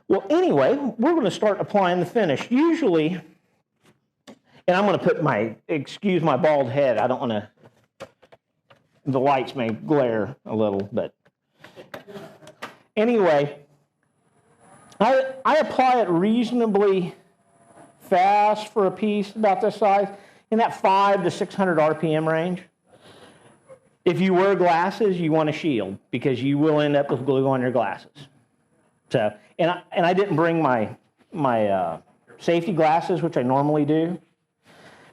Well, anyway, we're going to start applying the finish. Usually, and I'm going to put excuse my bald head. I don't want to, the lights may glare a little, but anyway, I apply it reasonably fast for a piece about this size, in that 500 to 600 RPM range. If you wear glasses, you want a shield because you will end up with glue on your glasses. So, and I didn't bring my safety glasses, which I normally do.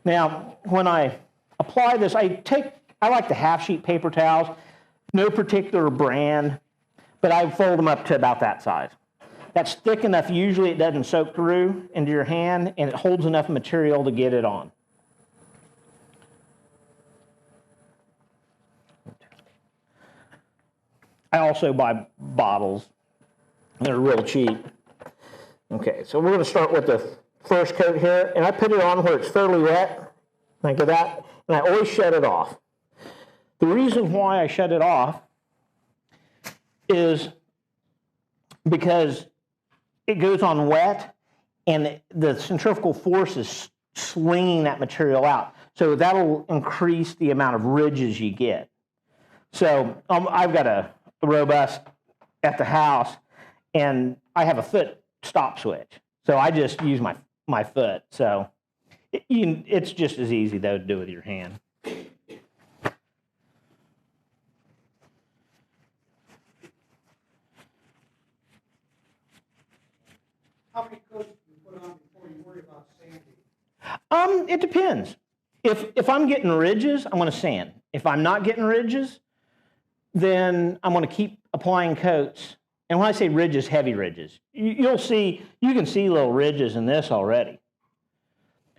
Now, when I apply this, I like the half-sheet paper towels, no particular brand, but I fold them up to about that size. That's thick enough, usually it doesn't soak through into your hand, and it holds enough material to get it on. I also buy bottles. They're real cheap. Okay, so we're going to start with the first coat here, and I put it on where it's fairly wet, like that, and I always shut it off. The reason why I shut it off is because it goes on wet, and the centrifugal force is slinging that material out. So that'll increase the amount of ridges you get. So I've got a robust at the house, and I have a foot stop switch. So I just use my foot. So it's just as easy, though, to do with your hand. How many coats do you put on before you worry about sanding? It depends. If I'm getting ridges, I'm going to sand. If I'm not getting ridges, then I'm going to keep applying coats. And when I say ridges, heavy ridges, you can see little ridges in this already.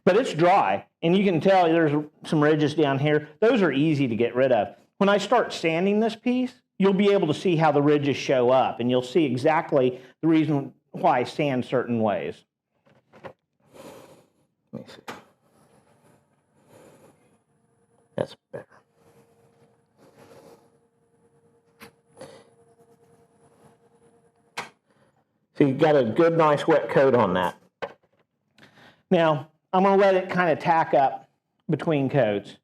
But it's dry, and you can tell there's some ridges down here. Those are easy to get rid of. When I start sanding this piece, you'll be able to see how the ridges show up, and you'll see exactly the reason why I sand certain ways. Let me see. That's better. So you've got a good, nice wet coat on that. Now, I'm going to let it kind of tack up between coats.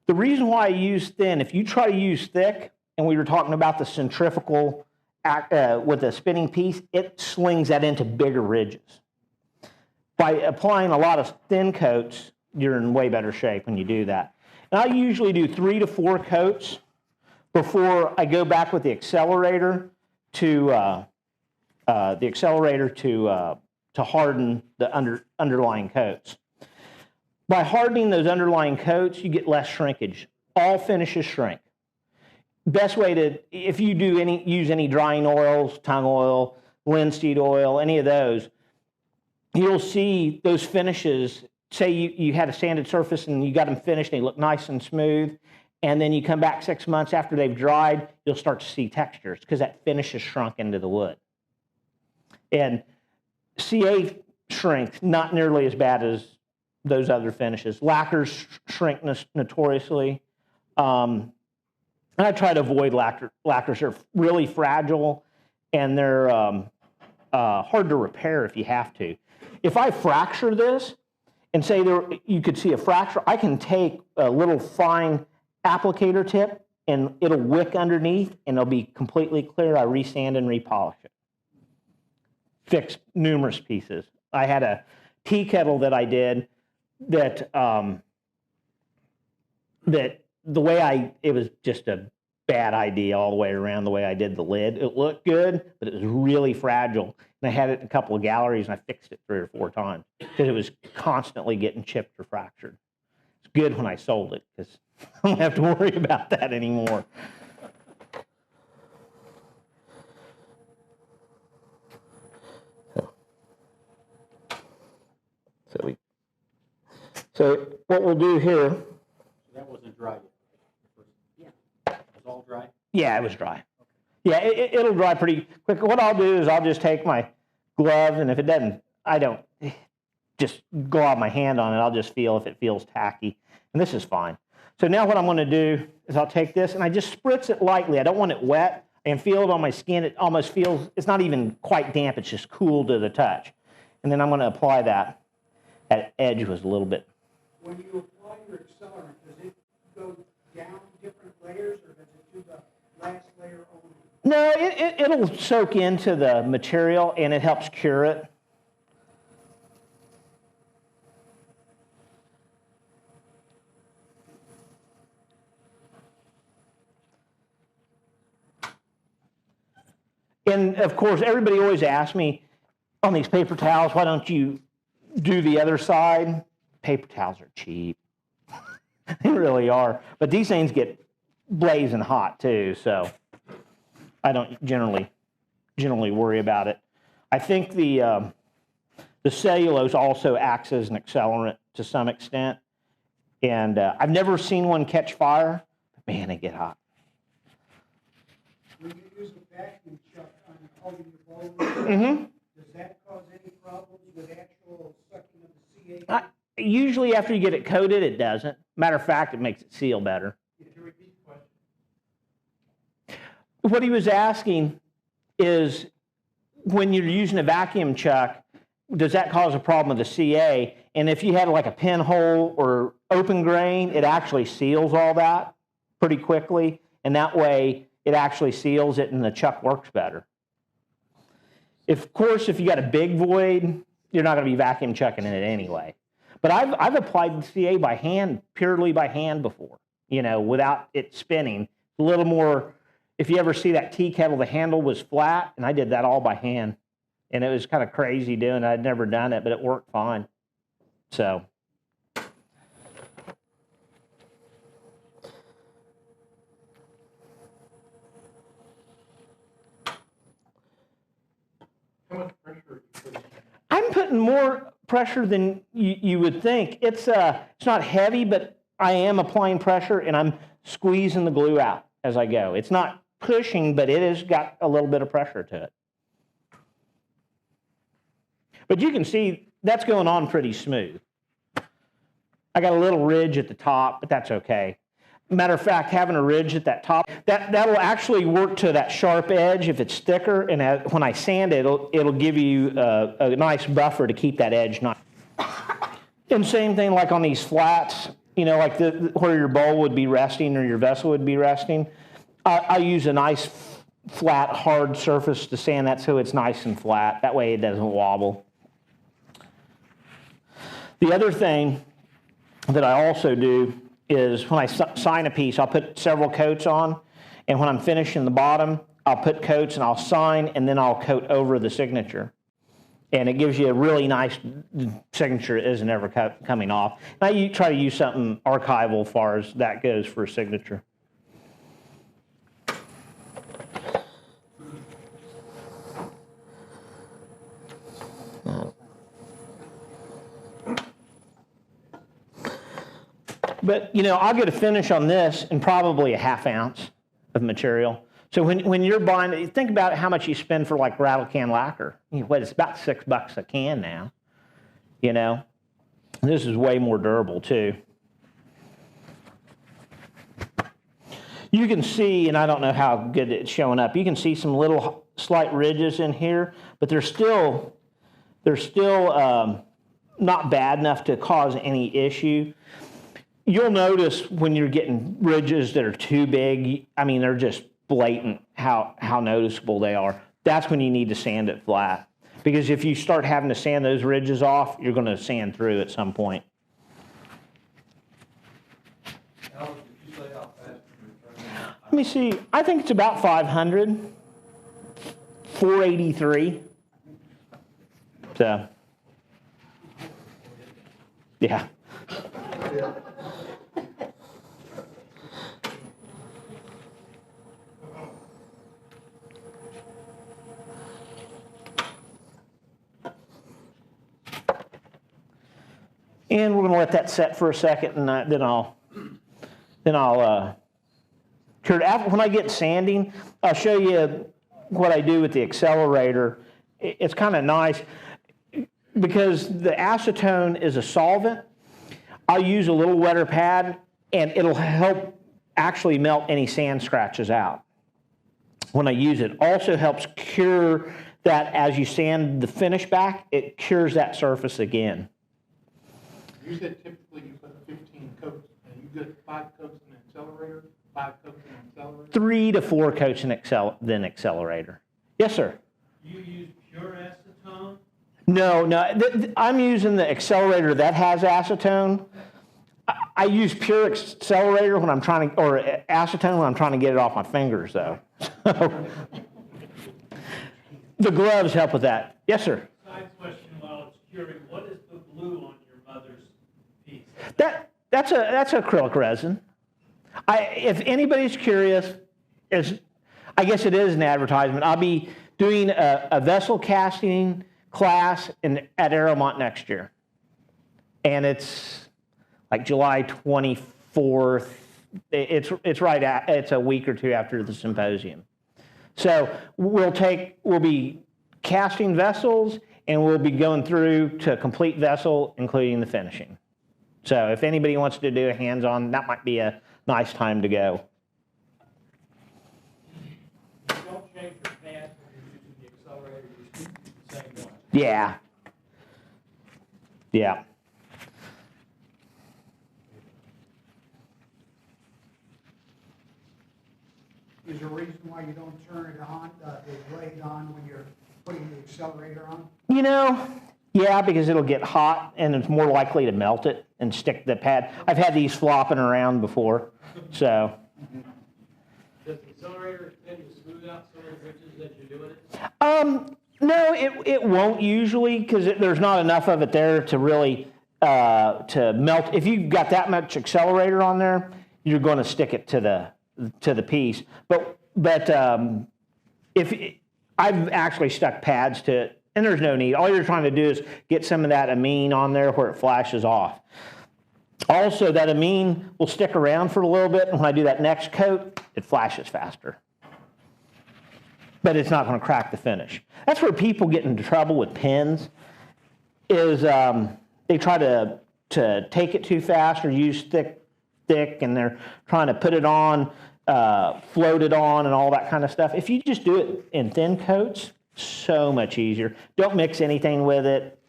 The reason why I use thin, if you try to use thick, and we were talking about the centrifugal with the spinning piece, it slings that into bigger ridges. By applying a lot of thin coats, you're in way better shape when you do that. And I usually do 3 to 4 coats before I go back with the accelerator to harden the underlying coats. By hardening those underlying coats, you get less shrinkage. All finishes shrink. Best way to, if you use any drying oils, tung oil, linseed oil, any of those, you'll see those finishes. Say you had a sanded surface and you got them finished, they look nice and smooth, and then you come back 6 months after they've dried, you'll start to see textures because that finish has shrunk into the wood. And CA shrinks not nearly as bad as those other finishes. Lacquers shrink notoriously. And I try to avoid lacquers. They're really fragile, and they're hard to repair if you have to. If I fracture this, and say you could see a fracture, I can take a little fine applicator tip, and it'll wick underneath, and it'll be completely clear. I resand and repolish it. Fix numerous pieces. I had a tea kettle that I did that the way it was just a bad idea all the way around the way I did the lid. It looked good, but it was really fragile. And I had it in a couple of galleries, and I fixed it 3 or 4 times because it was constantly getting chipped or fractured. It's good when I sold it because I don't have to worry about that anymore. So what we'll do here. That wasn't dry yet. Yeah. It was all dry? Yeah, it was dry. Okay. Yeah, it'll dry pretty quick. What I'll do is I'll just take my glove, and if it doesn't, I don't just glob my hand on it. I'll just feel if it feels tacky. And this is fine. So now what I'm going to do is I'll take this, and I just spritz it lightly. I don't want it wet. and feel it on my skin. It almost feels, it's not even quite damp, it's just cool to the touch. And then I'm going to apply that. That edge was a little bit. When you apply your accelerant, does it go down different layers, or does it do the last layer only? No, it'll soak into the material, and it helps cure it. And of course, everybody always asks me on these paper towels, why don't you do the other side? Paper towels are cheap. They really are. But these things get blazing hot too, so I don't generally worry about it. I think the cellulose also acts as an accelerant to some extent. And I've never seen one catch fire, but man, they get hot. When you use a vacuum chuck on holding your bowl, does that cause any problems with actual sucking of the CA? Usually after you get it coated, it doesn't. Matter of fact, it makes it seal better. Can you repeat the question? What he was asking is, when you're using a vacuum chuck, does that cause a problem with the CA? And if you had like a pinhole or open grain, it actually seals all that pretty quickly. And that way, it actually seals it and the chuck works better. Of course, if you got a big void, you're not going to be vacuum chucking in it anyway. But I've applied the CA by hand, purely by hand before, without it spinning. A little more, if you ever see that tea kettle, the handle was flat, and I did that all by hand. And it was kind of crazy doing it. I'd never done it, but it worked fine. So. How much pressure are you putting? I'm putting more pressure than you would think. It's not heavy, but I am applying pressure, and I'm squeezing the glue out as I go. It's not pushing, but it has got a little bit of pressure to it. But you can see that's going on pretty smooth. I got a little ridge at the top, but that's okay. Matter of fact, having a ridge at that top, that'll actually work to that sharp edge if it's thicker, and when I sand it, it'll give you a nice buffer to keep that edge nice. And same thing like on these flats, like where your bowl would be resting or your vessel would be resting. I use a nice flat, hard surface to sand that so it's nice and flat. That way it doesn't wobble. The other thing that I also do is when I sign a piece, I'll put several coats on, and when I'm finishing the bottom, I'll put coats and I'll sign, and then I'll coat over the signature. And it gives you a really nice signature that isn't ever coming off. And I try to use something archival as far as that goes for a signature. But, I'll get a finish on this in probably a ½ ounce of material. So when you're buying, think about how much you spend for like rattle can lacquer. It's about $6 a can now, This is way more durable too. You can see, and I don't know how good it's showing up, you can see some little slight ridges in here, but they're still not bad enough to cause any issue. You'll notice when you're getting ridges that are too big, they're just blatant how noticeable they are. That's when you need to sand it flat. Because if you start having to sand those ridges off, you're going to sand through at some point. How did you say how fast you were turning? Let me see. I think it's about 500. 483. So, yeah. And we're going to let that set for a second, and then I'll cure it. When I get sanding, I'll show you what I do with the Accelerator. It's kind of nice because the acetone is a solvent. I'll use a little wetter pad, and it'll help actually melt any sand scratches out. when I use it. Also helps cure that as you sand the finish back, it cures that surface again. You said typically you put 15 coats, and you get 5 coats in an accelerator, 5 coats in an accelerator? 3 to 4 coats in then accelerator. Yes, sir. You use pure acetone? No, I'm using the accelerator that has acetone. I use pure accelerator when I'm trying to, or acetone when I'm trying to get it off my fingers, though. The gloves help with that. Yes, sir. Side question while it's curing, what is the blue on your mother's piece? That's acrylic resin. If anybody's curious, I guess it is an advertisement. I'll be doing a vessel casting class at Aeromont next year, and it's like July 24th. It's a week or two after the symposium. So we'll be casting vessels, and we'll be going through to a complete vessel, including the finishing. So if anybody wants to do a hands-on, that might be a nice time to go. Don't change your path when you're using the accelerator, you keep the same one. Yeah. Yeah. Is there a reason why you don't turn it on, the blade on when you're putting the accelerator on? Yeah, because it'll get hot and it's more likely to melt it and stick the pad. I've had these flopping around before, so. Does the accelerator tend to smooth out some of the ridges that you're doing it? No, it won't usually because there's not enough of it there to really to melt. If you've got that much accelerator on there, you're going to stick it to the piece. But if I've actually stuck pads to it, and there's no need. All you're trying to do is get some of that amine on there where it flashes off. Also, that amine will stick around for a little bit, and when I do that next coat, it flashes faster. But it's not going to crack the finish. That's where people get into trouble with pens, is they try to take it too fast or use thick, and they're trying to put it on, float it on, and all that kind of stuff. If you just do it in thin coats, so much easier. Don't mix anything with it.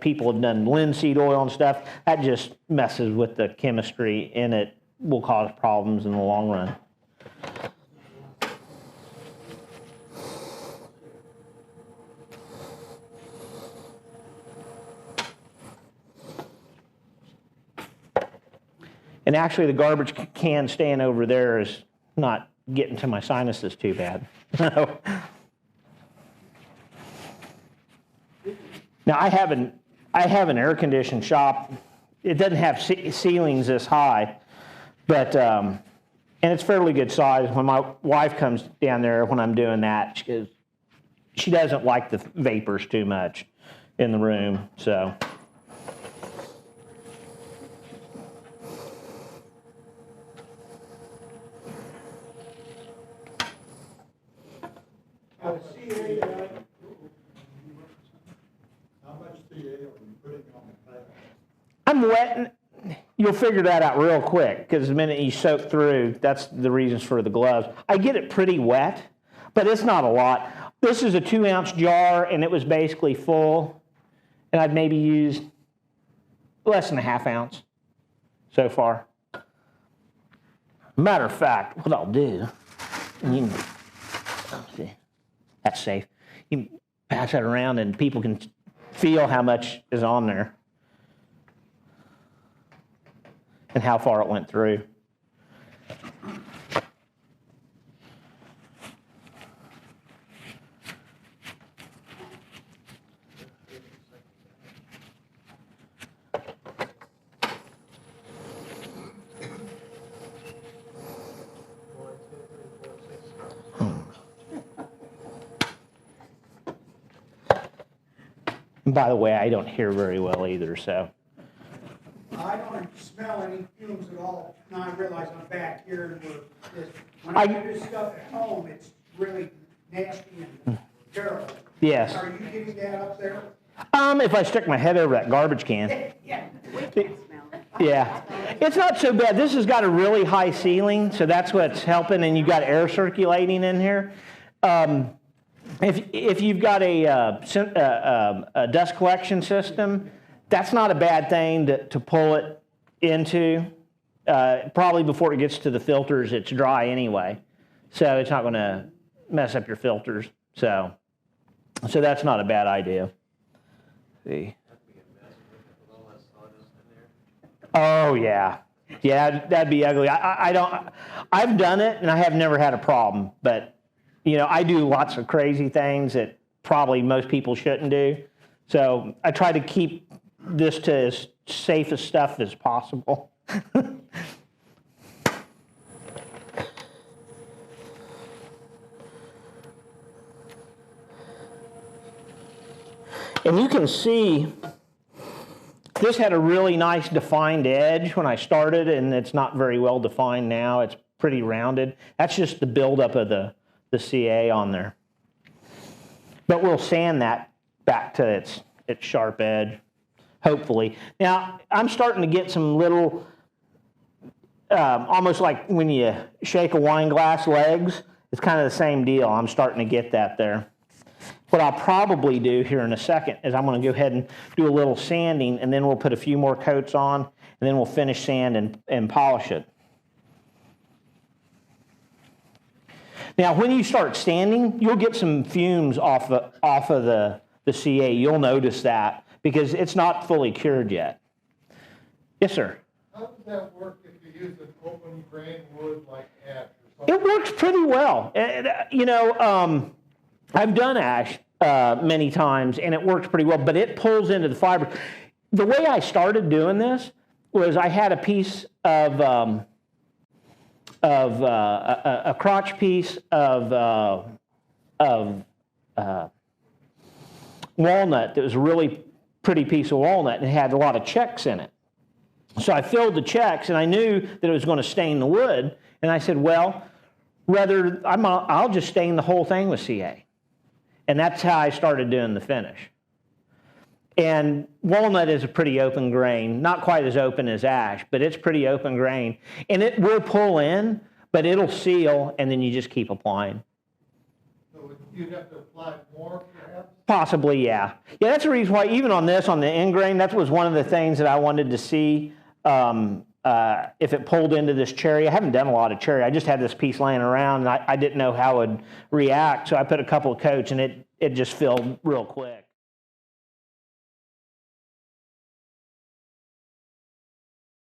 People have done linseed oil and stuff. That just messes with the chemistry, and it will cause problems in the long run. And actually, the garbage can staying over there is not getting to my sinuses too bad. Now, I have an air-conditioned shop. It doesn't have ceilings this high, but and it's fairly good size. When my wife comes down there when I'm doing that, she doesn't like the vapors too much in the room, so. How much CA are you putting on the pad? I'm wetting. You'll figure that out real quick because the minute you soak through, that's the reasons for the gloves. I get it pretty wet, but it's not a lot. This is a 2-ounce jar, and it was basically full, and I've maybe used less than a ½ ounce so far. Matter of fact, what I'll do, and you can, let's see, that's safe. You can pass that around, and people can feel how much is on there and how far it went through. And by the way, I don't hear very well either, so. I don't smell any fumes at all. Now I realize I'm back here and when I do this stuff at home, it's really nasty and terrible. Yes. Are you getting that up there? If I stick my head over that garbage can. Yeah. We can't smell it. Yeah, it's not so bad. This has got a really high ceiling, so that's what's helping, and you've got air circulating in here. If you've got a dust collection system, that's not a bad thing to pull it into. Probably before it gets to the filters, it's dry anyway, so it's not going to mess up your filters. So that's not a bad idea. See. Oh yeah, that'd be ugly. I've done it and I have never had a problem, but I do lots of crazy things that probably most people shouldn't do. So I try to keep this to as safe as stuff as possible. And you can see this had a really nice defined edge when I started, and it's not very well defined now. It's pretty rounded. That's just the buildup of the CA on there. But we'll sand that back to its sharp edge, hopefully. Now, I'm starting to get some little, almost like when you shake a wine glass legs, it's kind of the same deal. I'm starting to get that there. What I'll probably do here in a second is I'm going to go ahead and do a little sanding, and then we'll put a few more coats on, and then we'll finish sand and polish it. Now, when you start sanding, you'll get some fumes off of the CA. You'll notice that because it's not fully cured yet. Yes, sir? How does that work if you use an open grain wood like ash or something? It works pretty well. I've done ash many times, and it works pretty well, but it pulls into the fiber. The way I started doing this was I had a piece of a crotch piece of walnut that was a really pretty piece of walnut, and it had a lot of checks in it. So I filled the checks, and I knew that it was going to stain the wood, and I said, well, I'll just stain the whole thing with CA. And that's how I started doing the finish. And walnut is a pretty open grain, not quite as open as ash, but it's pretty open grain. And it will pull in, but it'll seal, and then you just keep applying. So you'd have to apply more, perhaps? Possibly, yeah. Yeah, that's the reason why, even on this, on the end grain, that was one of the things that I wanted to see if it pulled into this cherry. I haven't done a lot of cherry. I just had this piece laying around, and I didn't know how it would react, so I put a couple of coats, and it just filled real quick.